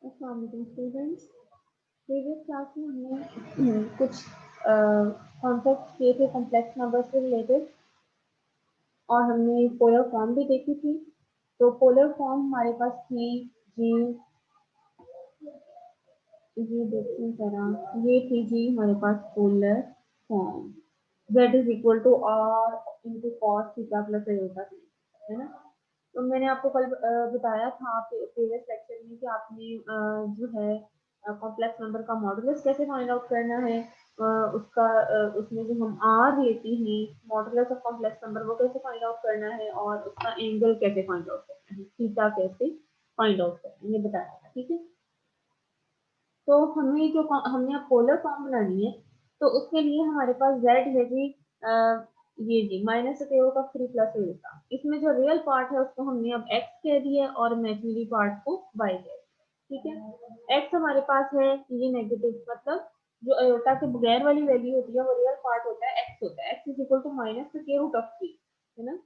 अस्सलाम वालेकुम students. Previous class में हमने कुछ कॉन्सेप्ट किए थे कॉम्प्लेक्स नंबर से रिलेटेड और हमने पोलर फॉर्म भी देखी थी। तो पोलर फॉर्म हमारे पास थी जी, ये देखिए जरा, ये थी जी हमारे पास polar form z is equal to r into cos theta plus iota theta, है ना। तो मैंने आपको कल बताया था प्रीवियस लेक्चर में कि आपने जो है कॉम्प्लेक्स नंबर का मॉडुलस कैसे फाइंड आउट करना है। उसका उसमें जो हम आर लेते हैं मॉडुलस ऑफ कॉम्प्लेक्स नंबर वो कैसे फाइंड आउट करना है और उसका एंगल कैसे फाइंड आउट करना है, थीटा कैसे फाइंड आउट करना है, ये बताया था। ठीक है, तो हमें जो हमने अब पोलर फॉर्म बनानी है तो उसके लिए हमारे पास z है जी, ये जी minus root of 3 plus root का, इसमें जो रियल पार्ट है उसको हमने अब x कह दिया और इमेजिनरी पार्ट को y कह दिया। ठीक है, x हमारे पास है ये नेगेटिव, मतलब जो अयोटा के बगैर वाली वैल्यू होती है वो रियल पार्ट होता है x होता है, x is equal to minus root of 3, है ना।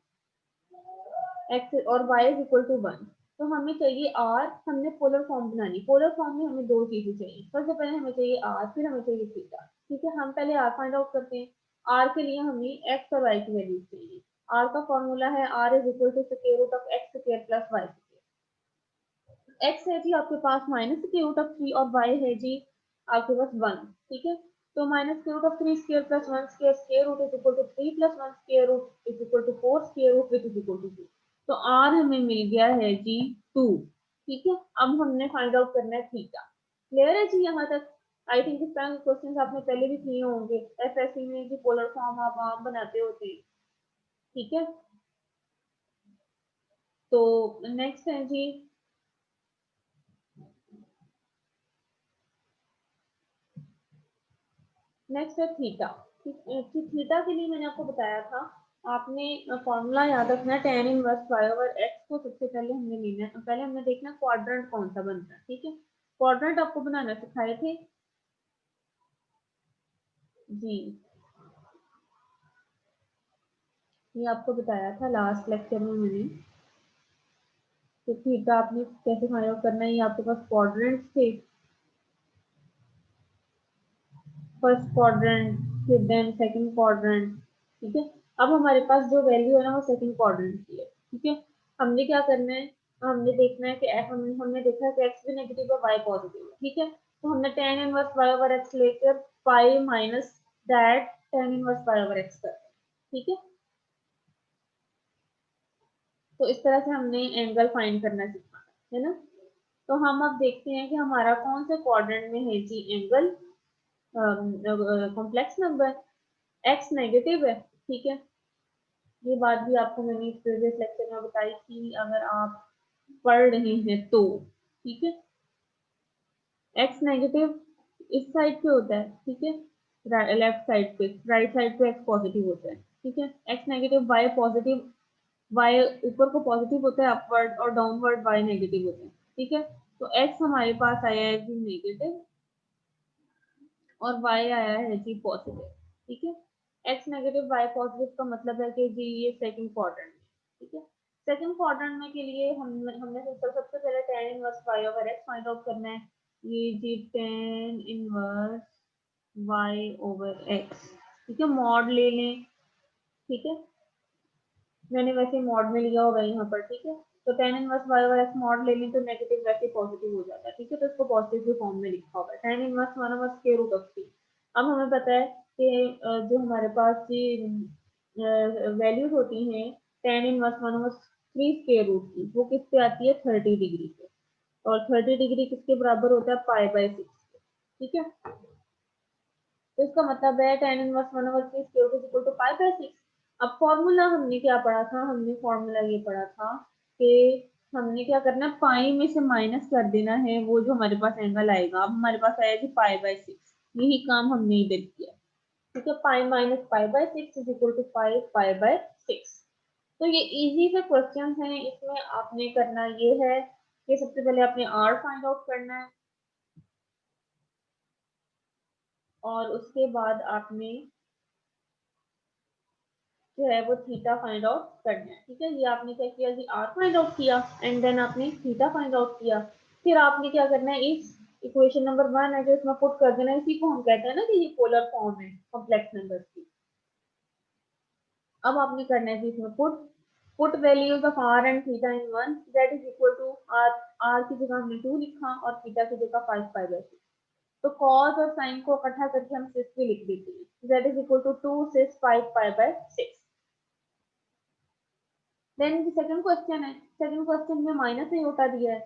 x और y इज इक्वल टू 1। तो हमें चाहिए r, हमने पोलर फॉर्म बनानी। पोलर फॉर्म में हमें दो चीजें चाहिए, सबसे पहले हमें चाहिए r, फिर हमें चाहिए थीटा। ठीक है, हम पहले r फाइंड आउट करते हैं। r के लिए हमें x और y की वैल्यू चाहिए। r का फॉर्मूला है r is equal to square root of x square plus y square. x है जी आपके पास माइनस स्क्वायर रूट ऑफ 3 और y है जी आपके पास 1। ठीक है, तो minus square root of 3 square plus 1 square, square root is equal to 3 plus 1 square root is equal to 4 square root which is equal to 2। तो आर हमें मिल गया है जी 2। ठीक है, अब हमने फाइंड आउट करना है थीटा। क्लियर है जी यहाँ तक? आई थिंक इस तरह के क्वेश्चन आपने पहले भी किए होंगे एफएससी में, जी पोलर फॉर्म आप आम बनाते होते हैं। ठीक है, तो नेक्स्ट है जी, नेक्स्ट है थीटा। थीटा के लिए मैंने आपको बताया था, आपने फॉर्मूला याद रखना है tan inverse y over x को सबसे पहले हमने लेना है। पहले हमने देखना क्वाड्रेंट कौन सा बनता है। ठीक है, क्वाड्रेंट आपको बनाना सिखाए थे जी, ये आपको बताया था लास्ट लेक्चर में मैंने। तो थीटा आपने कैसे फाइंड आउट करना है, ये आपके पास क्वाड्रेंट थे, फर्स्ट क्वाड्रेंट फिर देन सेकंड क्वाड्रेंट। ठीक है, अब हमारे पास जो वैल्यू है ना वो सेकंड क्वाड्रेंट की है। ठीक है, हमने क्या करना है, हमने देखना है कि हमने देखा है कि एक्स भी नेगेटिव है वाई पॉजिटिव है। ठीक है, तो हमने tan inverse y over x लेकर pi minus that tan inverse y over x कर। ठीक है, तो इस तरह से हमने एंगल फाइंड करना सीखा है ना। तो हम अब देखते हैं कि हमारा कौन से क्वाड्रेंट में है जी angle, complex number x negative है। ठीक है, ये बात भी आपको मैंने प्रीवियस लेक्चर में बताई थी अगर आप पढ़ रहे हैं तो। ठीक है, एक्स नेगेटिव इस साइड पे होता है। ठीक है, लेफ्ट साइड पे, राइट साइड पे एक्स पॉजिटिव होता है। ठीक है, x negative y positive, y ऊपर को पॉजिटिव होता है अपवर्ड और डाउनवर्ड वाई नेगेटिव होता है। ठीक है, तो एक्स हमारे पास आया है जी नेगेटिव और y आया है जी पॉजिटिव। ठीक है, x नेगेटिव y पॉजिटिव का मतलब है कि जी ये सेकंड क्वाड्रेंट में। ठीक है, सेकंड क्वाड्रेंट में के लिए हमने सबसे पहले tan inverse y over x find out करना है। ये जी tan inverse y over x। ठीक है, मॉड ले लें। ठीक है, मैंने वैसे मॉड में लिया होगा यहाँ पर। ठीक है, तो tan inverse y over x mod ले लें तो नेगेटिव वैसे पॉजिटिव हो जाता है। ठीक है, तो इसको पॉजिटिव के फॉर्म में लिखा होगा tan inverse 1 over square root of 3। अब हमें पता है कि जो हमारे पास ये वैल्यूज होती हैं tan inverse 1 over 3 square root की, वो किस पे आती है 30 डिग्री पे, और 30 डिग्री किसके बराबर होता है पाई बाय 6। ठीक है, तो इसका मतलब है tan inverse 1 over 3 square root is equal to pi by 6। अब फॉर्मूला हमने क्या पढ़ा था, हमने फॉर्मूला ये पढ़ा था कि हमने क्या करना है, पाई में से माइनस कर देना है वो जो हमारे पास एंगल आएगा। अब हमारे पास आया कि पाई बाय 6, यही काम हमने इधर किया। ठीक है, pi minus pi by 6 is equal to 5 pi by 6। तो ये इजी से क्वेश्चन है, इसमें आपने करना ये है कि सबसे पहले आपने आर फाइंड आउट करना है और उसके बाद आपने जो है वो थीटा फाइंड आउट करना है। ठीक है, ये आपने क्या किया जी, आर फाइंड आउट किया एंड देन आपने थीटा फाइंड आउट किया। फिर आपने क्या करना है, इस इक्वेशन नंबर 1 है जो इसमें पुट कर देना है, इसी को हम कहते हैं ना कि ये पोलर फॉर्म है कॉम्प्लेक्स नंबर की। अब आपने करना है कि इसमें put values of r and theta in 1 that is equal to r की जगह हमने 2 लिखा और थीटा की जगह 5 पाई/6। तो कॉस और साइन को इकट्ठा करके हम सिस भी लिख देते हैं, that is equal to 2 cis 5 पाई/6। देन सेकंड क्वेश्चन है, सेकंड क्वेश्चन में माइनस ही उठा दिया है,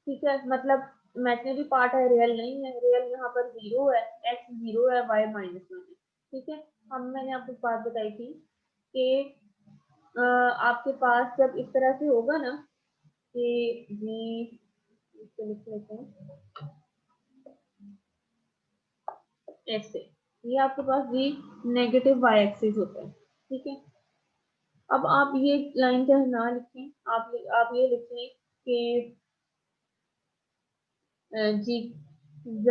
ठीक है, मतलब इमेजिनरी पार्ट है, रियल नहीं है, रियल यहाँ पर 0 है, x 0 है, y -1 है, ठीक है। हम मैंने आपको बात बताई थी कि आपके पास जब इस तरह से होगा ना कि इसको लिख लेते हैं ऐसे, ये आपके पास भी नेगेटिव y एक्सिस होता है, ठीक है। अब आप ये लाइन चाहे ना लिखें, आप ये लिखें कि जी z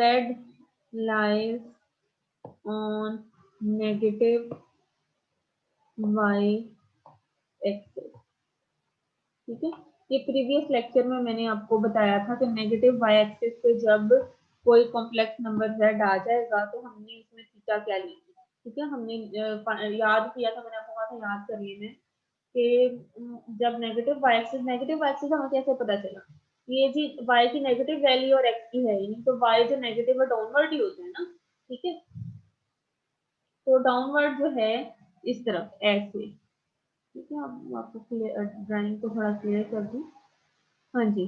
lies on negative y axis, ठीक है। ये प्रीवियस लेक्चर में मैंने आपको बताया था कि नेगेटिव y एक्सिस पे जब कोई कॉम्प्लेक्स नंबर z आ जाएगा तो हमने इसमें थीटा क्या ली थी, ठीक है। हमने याद किया था, मैंने आपको कहा था याद कर लेना कि जब नेगेटिव y एक्सिस हमें कैसे पता चला, ये जी y की नेगेटिव वैल्यू और x की है ही नहीं, तो y जो नेगेटिव है डाउनवर्ड ही होता है ना, ठीक है। तो डाउनवर्ड जो है इस तरफ ऐसे, ठीक है। अब आपको क्लियर ड्राइंग को थोड़ा क्लियर कर दूं, हाँ जी,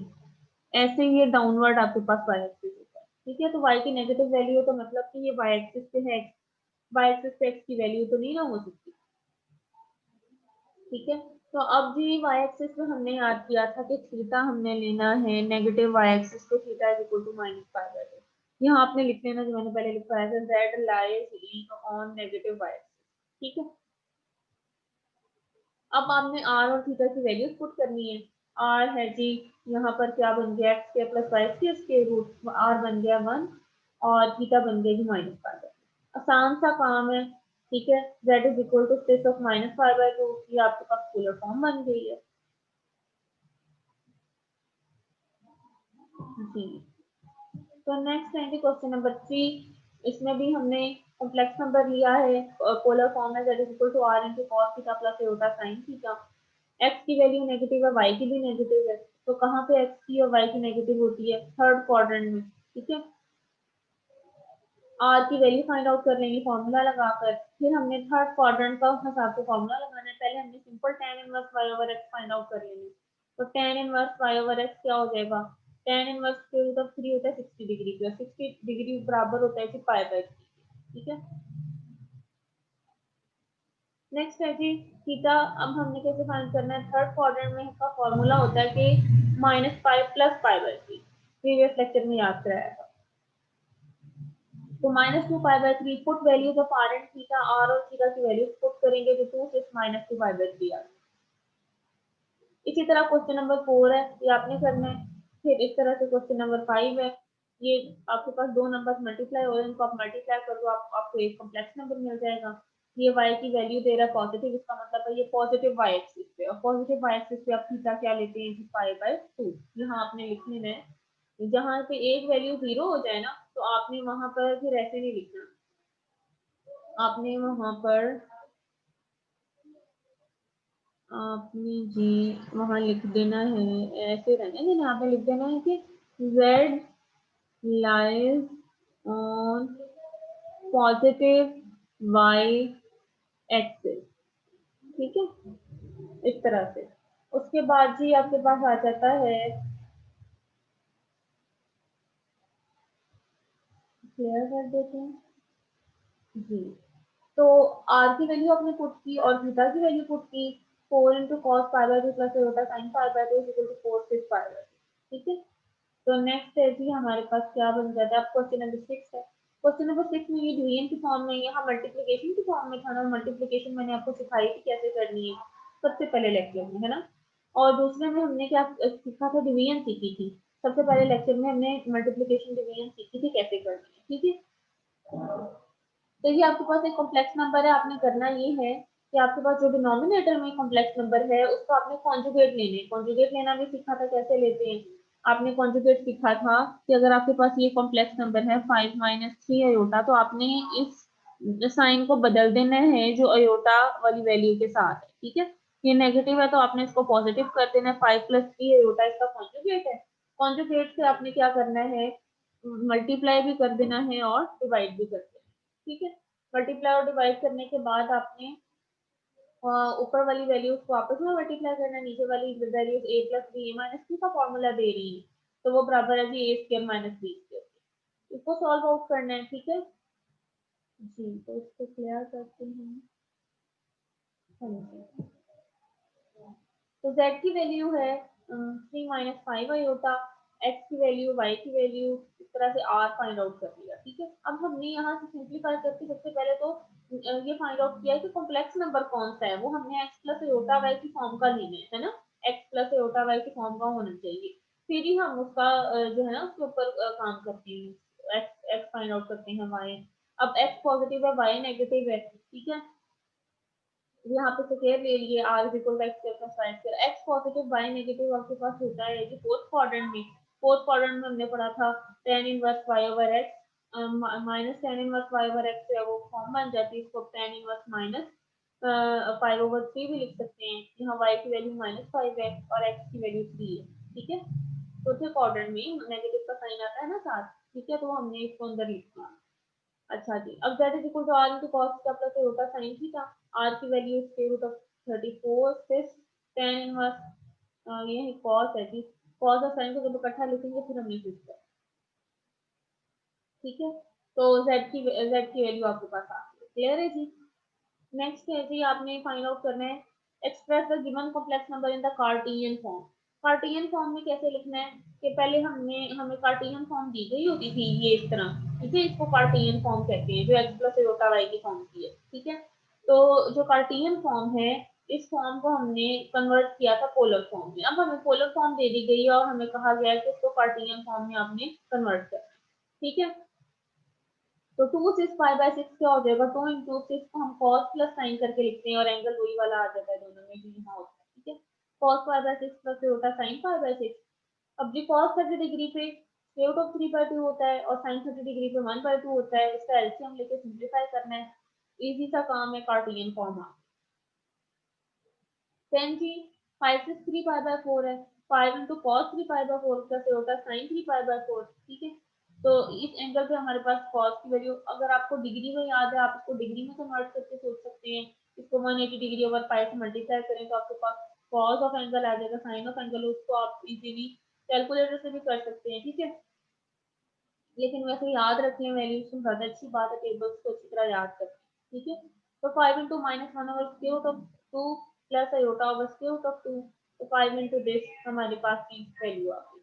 ऐसे ये डाउनवर्ड आपके पास y एक्सिस होता है, ठीक है। तो y की नेगेटिव वैल्यू तो मतलब कि ये y एक्सिस पे है, y एक्सिस पे x की वैल्यू तो नहीं ना हो सकती, ठीक है। तो अब जी y एक्सिस पे हमने याद किया था कि थीटा हमने लेना है नेगेटिव y एक्सिस पे, थीटा इज इक्वल टू -π/2। यहाँ आपने लिख लेना जो मैंने पहले लिखा है, z lies on negative y axis, ठीक है। अब आपने r और थीटा की वैल्यूज पुट करनी है। r है जी यहाँ पर क्या बन गया, x के प्लस y के स्क्वायर रूट, r बन गया 1 और थीटा बन गया जी -π/2। आसान सा काम है, ठीक है। z is equal to cis of -π/2, ये आपके पास पोलर फॉर्म बन गई है जी। तो नेक्स्ट है क्वेश्चन नंबर 3। इसमें भी हमने कॉम्प्लेक्स नंबर लिया है, पोलर फॉर्म है, z is equal to r into cos theta plus iota sine theta. x की वैल्यू नेगेटिव है, y की भी नेगेटिव है, तो कहाँ पे x की और y की नेगेटिव होती है, थर्ड क्वाड्रेंट में, ठीक है। r की वैल्यू फाइंड आउट कर लेंगे फॉर्मूला लगाकर, फिर हमने थर्ड क्वाड्रेंट का हिसाब से फॉर्मूला लगाना है। पहले हमने simple tan inverse y over x find out कर लेंगे, तो tan inverse y over x क्या हो जाएगा, tan इनवर्स के रूट ऑफ 3 होता है 60 डिग्री का, 60 डिग्री बराबर होता है कि π/3, ठीक है। नेक्स्ट है जी थीटा। अब हमने कैसे फाइंड करना है, थर्ड क्वाड्रेंट में इसका फॉर्मूला होता है कि -π प्लस π/3, प्रीवियस लेक्चर में याद कराया था। तो -2π/3 put values of r and theta, r और थीटा की वैल्यूज पुट करेंगे तो 2 6 -2π/3 आ। इसी तरह क्वेश्चन नंबर 4 है, ये आपने करना है। फिर इस तरह से क्वेश्चन नंबर 5 है, ये आपके पास दो नंबर मल्टीप्लाई हो रहे हैं, इनको आप मल्टीप्लाई कर दो, आपको एक कॉम्प्लेक्स नंबर मिल जाएगा। ये y की वैल्यू दे रहा है पॉजिटिव, इसका मतलब है ये पॉजिटिव y एक्सिस पे, और पॉजिटिव y एक्सिस पे आप थीटा क्या लेते हैं, π/2। यहाँ आपने लिख लेना है, जहाँ पे एक वैल्यू 0 हो जाए ना तो आपने वहां पर फिर ऐसे नहीं लिखना, आपने वहां पर आपने जी वहां लिख देना है, ऐसे रहने देना, यहाँ पे लिख देना है कि z lies on positive y axis, ठीक है, इस तरह से। उसके बाद जी आपके पास आ जाता है, क्लियर कर देते हैं जी। तो r की वैल्यू आपने पुट की और थीटा की वैल्यू पुट की, 4 इंटू कॉस π/2 प्लस होता साइन π/2 इज इक्वल टू 4 6 π/2, ठीक है। तो नेक्स्ट है जी हमारे पास क्या बन जाता है, अब क्वेश्चन नंबर 6 है। क्वेश्चन नंबर 6 में ये डिवीजन की फॉर्म में, यहाँ मल्टीप्लिकेशन की फॉर्म में था ना, मल्टीप्लिकेशन मैंने आपको सिखाई थी कैसे करनी है सबसे पहले लेक्चर में, है ना। और दूसरे में हमने क्या सीखा था, डिवीजन सीखी थी। सबसे पहले लेक्चर में हमने मल्टीप्लिकेशन डिवीजन सीखी थी कैसे करनी है, ठीक है। तो ये आपके पास एक कॉम्प्लेक्स नंबर है, आपने करना ये है कि आपके पास जो डिनोमिनेटर में कॉम्प्लेक्स नंबर है उसका आपने कॉन्जुगेट लेने, कॉन्जुगेट लेना भी सीखा था कैसे लेते हैं। आपने कॉन्जुगेट सीखा था कि अगर आपके पास ये कॉम्प्लेक्स नंबर है 5 माइनस 3 अयोटा, तो आपने इस साइन को बदल देना है जो अयोटा वाली वैल्यू के साथ है, ठीक है। ये नेगेटिव है तो आपने इसको पॉजिटिव कर देना है। 5 प्लस 3 अयोटा इसका कॉन्जुगेट है। कॉन्जुगेट से आपने क्या करना है, मल्टीप्लाई भी कर देना है और डिवाइड भी कर देना है, ठीक है। मल्टीप्लाई और डिवाइड करने के बाद आपने ऊपर वाली वैल्यूज को आपस में मल्टीप्लाई करना है, नीचे वाली values a plus b a minus c का फॉर्मूला दे रही है, तो वो बराबर है जी a square minus b square. इसको सॉल्व आउट करना है, ठीक है जी। तो इसको क्लियर करते हैं। हाँ जी। तो z की वैल्यू है 3 माइनस 5 आयोटा, x की वैल्यू, y की वैल्यू, इस तरह से r फाइंड आउट कर लिया, ठीक है। अब हमने यहाँ से सिंप्लीफाई करके सबसे पहले तो ये फाइंड आउट किया है कि कॉम्प्लेक्स नंबर कौन सा है, वो हमने x प्लस आयोटा y की फॉर्म का लेना है ना, x प्लस आयोटा y की फॉर्म का होना चाहिए। फिर ही हम उसका जो है ना उसके ऊपर काम करते हैं, x फाइंड आउट करते हैं y। अब x पॉजिटिव है, y नेगेटिव है, ठीक है। यहाँ पे स्क्वायर ले लिए, r is equal to x square plus y square. x positive y negative आपके पास होता है कि फोर्थ क्वाड्रेंट में। फोर्थ क्वाड्रेंट में हमने पढ़ा था tan inverse y over x minus tan inverse y over x है वो फॉर्म बन जाती है, इसको tan इनवर्स माइनस 5/3 भी लिख सकते हैं। यहाँ y की वैल्यू -5 है और x की वैल्यू 3 है, ठीक है। चौथे क्वाड्रेंट में नेगेटिव का साइन आता है ना साथ, ठीक है, तो हमने इसको अंदर लिख दिया। अच्छा जी, अब that is equal to r into cos theta plus होता sin थीटा। r की वैल्यू स्क्वायर रूट ऑफ 34 फिर tan इनवर्स ये है cos है जी। cos और sin को जब इकट्ठा लिखेंगे फिर हमने फिर किया, ठीक है। तो z की वैल्यू आपके पास आ गई, क्लियर है जी। नेक्स्ट है जी, आपने फाइंड आउट करना है express the given complex number in the Cartesian form. Cartesian form में कैसे लिखना है कि पहले हमें कार्टेशियन फॉर्म दी गई होती थी ये इस तरह, ठीक है, इसको कार्टेशियन फॉर्म कहते हैं जो x प्लस आयोटा y की फॉर्म की है, ठीक है। तो जो कार्टेशियन फॉर्म है इस फॉर्म को हमने कन्वर्ट किया था पोलर फॉर्म में। अब हमें पोलर फॉर्म दे दी गई है और हमें कहा गया है कि इसको कार्टेशियन फॉर्म में आपने कन्वर्ट करना है, ठीक है। तो 2 6 5/6 क्या हो जाएगा, 2 into 6 को हम cos प्लस साइन करके लिखते हैं और एंगल वही वाला आ जाता है दोनों में भी यहाँ होता है, ठीक है। cos 5/6 प्लस होता है sin 5/6। अब जी cos 30 डिग्री पे स्क्वायर रूट ऑफ 3/2 होता है और sin 30 डिग्री पे 1/2 होता है, इसका एलसीएम लेके सिंप्लीफाई करना है। इजी सा काम है, कार्टेशियन फॉर्म आ। 10 जी 5 6 3 π/4 है, 5 into cos 3 π/4 प्लस होता है sin 3 π/4, ठीक है। तो इस एंगल पे हमारे पास cos की वैल्यू, अगर आपको डिग्री में याद है आप इसको डिग्री में कन्वर्ट करके सोच सकते हैं। इसको 180 डिग्री ओवर 5 से मल्टीप्लाई करें तो आपके पास cos ऑफ एंगल आ जाएगा, sin ऑफ एंगल, उसको आप इजीली कैलकुलेटर से भी कर सकते हैं, ठीक है। लेकिन वैसे याद रखें वैल्यूज तो ज्यादा अच्छी बात है, टेबल्स को अच्छी तरह याद करें, ठीक है। तो 5 into -1 over square root of 2 plus iota over square root of 2, तो 5 into दिस हमारे पास की वैल्यू आ गई।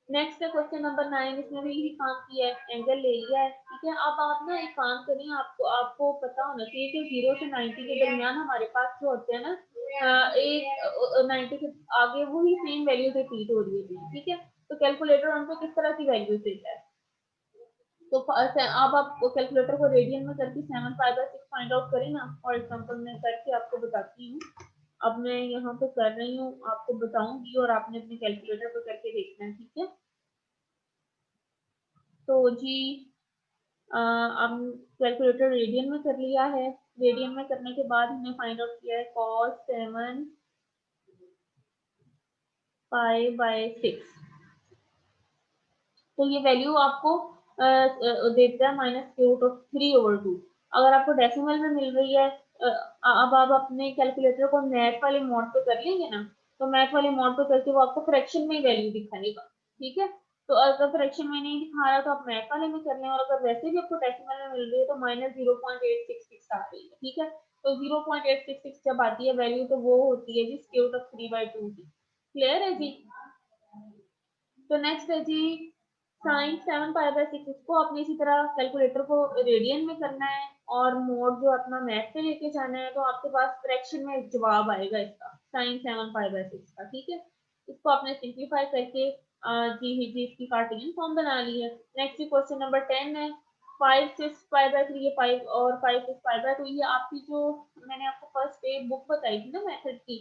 नेक्स्ट है क्वेश्चन नंबर 9, इसमें भी यही काम किया है, एंगल ले लिया है, ठीक है। अब आप ना एक काम करें, आपको आपको पता होना चाहिए कि 0 से 90 के दरमियान हमारे पास जो होते हैं ना एक 90 के आगे वही सेम वैल्यू रिपीट हो रही है, ठीक है। तो कैलकुलेटर उनको किस तरह की वैल्यू देता है, तो अब आप कैलकुलेटर को रेडियन में करके 7 π/6 फाइंड आउट करें ना। फॉर एग्जांपल मैं करके आपको बताती हूँ। अब मैं यहाँ पे कर रही हूँ, आपको बताऊंगी और आपने अपने कैलकुलेटर पे करके देखना है, ठीक है। तो जी अब कैलकुलेटर रेडियन में कर लिया है। रेडियन में करने के बाद हमने फाइंड आउट किया है cos 7 π/6। तो ये वैल्यू आपको देता है -√3/2। अगर आपको डेसिमल में मिल रही है, अब आप अपने कैलकुलेटर को मैथ वाले मोड पे कर लेंगे ना, तो मैथ वाले मोड पे करके वो आपको फ्रैक्शन में वैल्यू दिखाएगा, ठीक है। तो अगर फ्रैक्शन में नहीं दिखा रहा तो आप मैथ वाले में कर लें, और अगर वैसे भी आपको डेसिमल में मिल रही है तो -0.866 आ रही है, ठीक है। तो 0.866 जब आती है वैल्यू तो वो होती है जी स्क्वायर रूट ऑफ 3/2 की। क्लियर है जी। तो नेक्स्ट है जी साइन 7 π/6, इसको आपने इसी तरह कैलकुलेटर को रेडियन में करना है और मोड जो अपना मैथ पे लेके जाना है, तो आपके पास फ्रैक्शन में जवाब आएगा इसका साइन 7 π/6 का, ठीक है। इसको आपने सिंप्लीफाई करके जी जी इसकी कार्टेशियन फॉर्म बना ली है। नेक्स्ट क्वेश्चन नंबर 10 है 5 6 π/3, ये 5 और 5 6 π/2, ये आपकी जो मैंने आपको फर्स्ट डे बुक बताई थी ना मेथड की,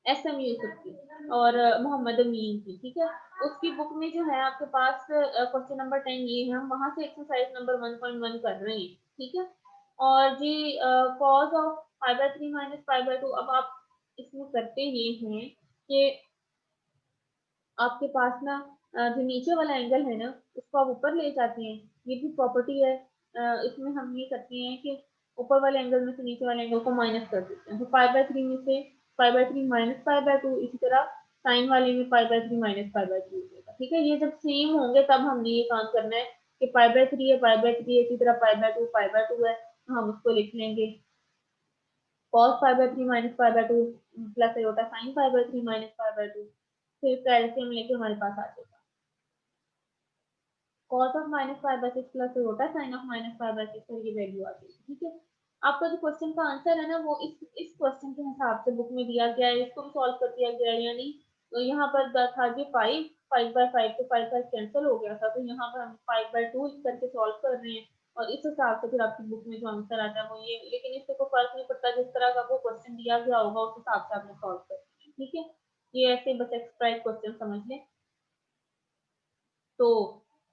SM यूसुफ की और मोहम्मद अमीन की, ठीक है। उसकी बुक में जो है आपके पास क्वेश्चन नंबर 10 ये है, हम वहां से एक्सरसाइज नंबर 1.1 कर रहे हैं, ठीक है। और जी cos of pi by 3 minus pi by 2, अब आप इसमें करते ये हैं कि आपके पास ना जो नीचे वाला एंगल है ना उसको आप ऊपर ले जाते हैं, ये भी प्रॉपर्टी है। इसमें हम ये करते हैं कि ऊपर वाले एंगल में से नीचे वाले एंगल को माइनस कर देते हैं, तो पाई बाय 3 में से पाई बाय 3 माइनस पाई बाय 2, इसी तरह साइन वाले में पाई बाय 3 माइनस पाई बाय 2 होगा, ठीक है। ये जब सेम होंगे तब हमने ये काम करना है कि पाई बाय 3 है, पाई बाय 3 है, इसी तरह पाई बाय 2 है, तो हम उसको लिख लेंगे cos pi by 3 minus pi by 2 plus होता है sine pi by 3 minus pi by 2, फिर इसका एलसीएम लेके हमारे पास आ जाएगा cos of minus pi by 6 plus होता है sine of minus pi by 6, और ये वैल्यू आ जाएगी, ठीक है। आपका जो क्वेश्चन का आंसर है ना वो इस क्वेश्चन के हिसाब से बुक में दिया गया है, इसको भी सॉल्व कर दिया गया है, यानी तो यहाँ पर था जी 5 बाय 5 तो 5 कैंसिल हो गया था, तो यहाँ पर हम 5 बाय 2 करके सॉल्व कर रहे हैं, और इस हिसाब से फिर आपकी बुक में जो आंसर आता है वो ये, लेकिन इससे कोई फर्क नहीं पड़ता, जिस तरह का वो क्वेश्चन दिया गया होगा उस हिसाब से आपने सॉल्व करना है, ठीक है। ये ऐसे बस एक्स्ट्रा एक क्वेश्चन समझ लें। तो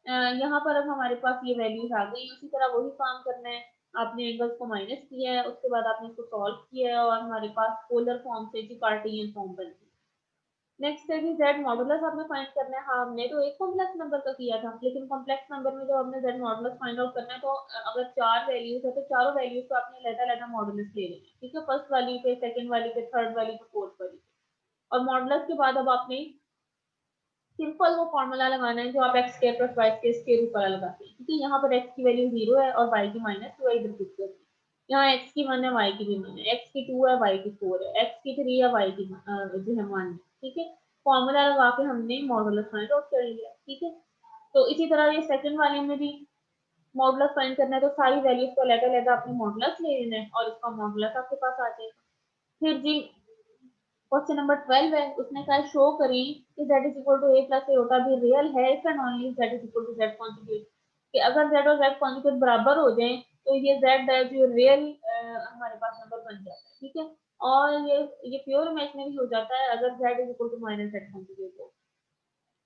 यहाँ पर अब हमारे पास ये वैल्यूज आ गई, उसी तरह वही काम करना है, आपने एंगल्स को माइनस किया है, उसके बाद आपने इसको सॉल्व किया है और हमारे पास पोलर फॉर्म से जी कार्टेशियन फॉर्म बन गई। नेक्स्ट है कि जेड मॉडुलस आपने फाइंड करना है। हाँ, हमने तो एक कॉम्प्लेक्स नंबर का किया था, लेकिन कॉम्प्लेक्स नंबर में जब हमने जेड मॉडुलस फाइंड आउट करना है तो अगर 4 वैल्यूज है तो चारों वैल्यूज को आपने अलग-अलग मॉडुलस ले लेना है, ठीक है। फर्स्ट वाली पे, सेकंड वाली पे, थर्ड वाली पे, फोर्थ वाली पे, और मॉडुलस के बाद अब आपने सिंपल वो फॉर्मूला लगाना है जो आप x square plus y square के रूप वाला लगाते हैं, क्योंकि यहाँ पर एक्स की वैल्यू 0 है और वाई की -2 है, इधर पुट करते हैं। यहाँ एक्स की 1 है, वाई की भी 1 है, एक्स की 2 है, वाई की 4 है, एक्स की 3 है, वाई की जो है 1 है, ठीक है। फॉर्मूला लगा के हमने मॉडुलस फाइंड आउट कर लिया, ठीक है। तो इसी तरह ये सेकंड वाले में भी मॉडुलस फाइंड करना है, तो सारी वैल्यूज को अलग-अलग आपने मॉडुलस ले लेना है और इसका मॉडुलस आपके पास आ जाएगा। फिर जी क्वेश्चन नंबर 12 है, उसने कहा शो करें कि z is equal to a plus iota b real है if and only z is equal to z conjugate, कि अगर z और z कॉन्जुगेट बराबर हो जाएं तो ये z है जो रियल हमारे पास नंबर बन जाता है, ठीक है। और ये प्योर इमेजिनरी हो जाता है अगर z is equal to minus z conjugate हो।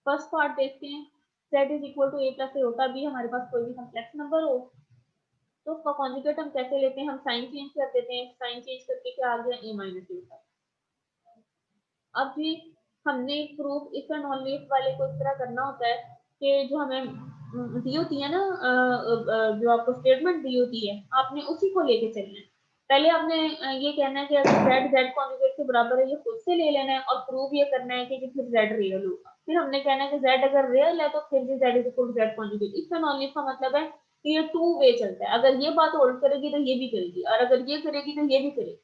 फर्स्ट पार्ट देखते हैं, z is equal to a plus iota b हमारे पास कोई भी कॉम्प्लेक्स नंबर हो तो उसका कॉन्जुगेट हम कैसे लेते हैं, हम साइन चेंज कर देते हैं, साइन चेंज करके क्या आ गया a माइनस एटा। अब भी हमने proof if and only if वाले को इस तरह करना होता है कि जो हमें दी होती है ना जो आपको स्टेटमेंट दी होती है आपने उसी को लेके चलना है। पहले आपने ये कहना है कि अगर z z कॉन्जुगेट के बराबर है ये खुद से ले लेना है और प्रूव ये करना है कि फिर z रियल होगा, फिर हमने कहना है कि z अगर रियल है तो फिर भी z is equal to z conjugate. If and only का मतलब है कि ये टू वे चलता है, अगर ये बात होल्ड करेगी तो ये भी करेगी और अगर ये करेगी तो ये भी करेगी,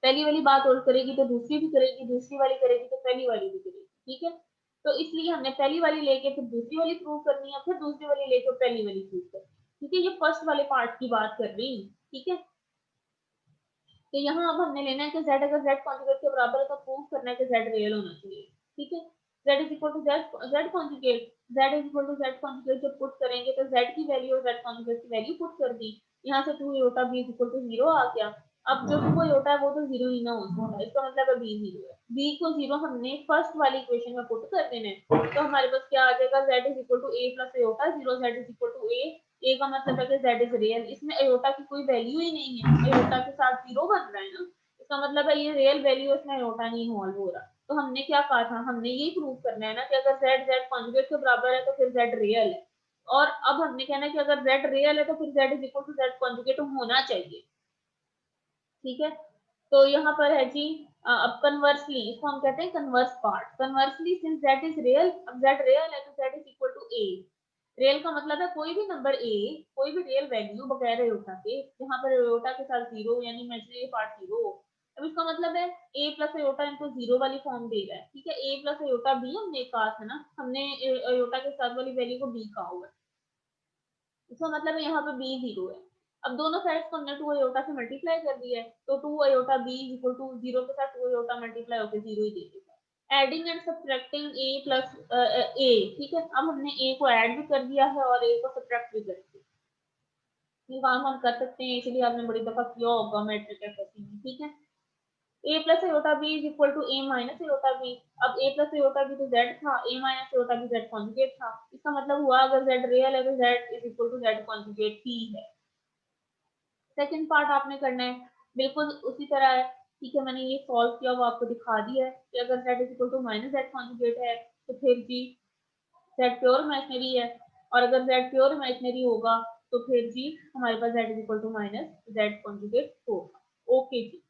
पहली वाली बात होल्ड करेगी तो दूसरी भी करेगी, दूसरी वाली करेगी तो पहली वाली भी करेगी, ठीक है। तो इसलिए हमने पहली वाली लेके फिर दूसरी वाली प्रूव करनी है, फिर दूसरी वाली लेके पहली वाली प्रूव करनी है, ठीक है। ये फर्स्ट वाले पार्ट की बात कर रही हूँ, ठीक है। तो यहाँ अब हमने लेना है कि z अगर z कॉन्जुगेट के बराबर है तो प्रूव करना है कि z रियल होना चाहिए, ठीक है। z is equal to z conjugate, z is equal to z conjugate जब पुट करेंगे तो z की वैल्यू और z कॉन्जुगेट की वैल्यू पुट कर दी, यहाँ से 2 iota b is equal to 0 आ गया। अब जो 2 iota है वो तो 0 ही ना होता, इसका मतलब है b 0 है, b को 0 हमने फर्स्ट वाली इक्वेशन में पुट कर देना है, तो हमारे पास क्या आ जाएगा, z is equal to a plus iota 0, z is equal to a का मतलब है कि z इज रियल, इसमें अयोटा की कोई वैल्यू ही नहीं है, अयोटा के साथ 0 बन रहा है ना, इसका मतलब है ये रियल वैल्यू, इसमें अयोटा नहीं इन्वॉल्व हो रहा। तो हमने क्या कहा था, हमने ये प्रूव करना है ना कि अगर z z कॉन्जुगेट के बराबर है तो फिर z रियल है, और अब हमने कहना है कि अगर z रियल है तो फिर z is equal to z conjugate होना चाहिए, ठीक है। तो यहाँ पर है जी अब कन्वर्सली इसको हम कहते हैं converse part, conversely since z is real, अब z रियल है तो z is equal to a। Real का मतलब है कोई भी नंबर a, कोई भी रियल वैल्यू बगैर अयोटा के, यहाँ पर अयोटा के साथ 0 यानी इमेजिनरी पार्ट 0। अब इसका मतलब है a प्लस अयोटा इनको 0 वाली फॉर्म दे रहा है, ठीक है। a प्लस अयोटा b हमने कहा था ना, हमने अयोटा के साथ वाली वैल्यू को b कहा हुआ है, इसका मतलब है यहाँ पे b 0 है। अब दोनों साइड्स को हमने 2 अयोटा से मल्टीप्लाई कर दिया है, तो 2 iota b is equal to 0 के साथ 2 अयोटा मल्टीप्लाई होकर 0 ही दे देगा। Adding and subtracting a plus a, ठीक है। अब हमने a को ऐड भी कर दिया है और a को सब्ट्रैक्ट भी कर दिया, ये काम हम कर सकते हैं, इसलिए आपने बड़ी दफा किया होगा मैट्रिक एफएससी में, ठीक है। A plus iota b is equal to a minus iota b. अब ए प्लस एयोटा बी तो जेड था, a minus iota b z conjugate था। इसका मतलब हुआ अगर जेड रियल है तो z is equal to z conjugate ही है। सेकंड पार्ट आपने करना है बिल्कुल उसी तरह है, ठीक है। मैंने ये सॉल्व किया वो आपको दिखा दिया है कि अगर z is equal to minus z conjugate है तो फिर जी z प्योर इमेजिनरी है, और अगर z प्योर इमेजिनरी होगा तो फिर जी हमारे पास z is equal to minus z conjugate होगा। ओके जी।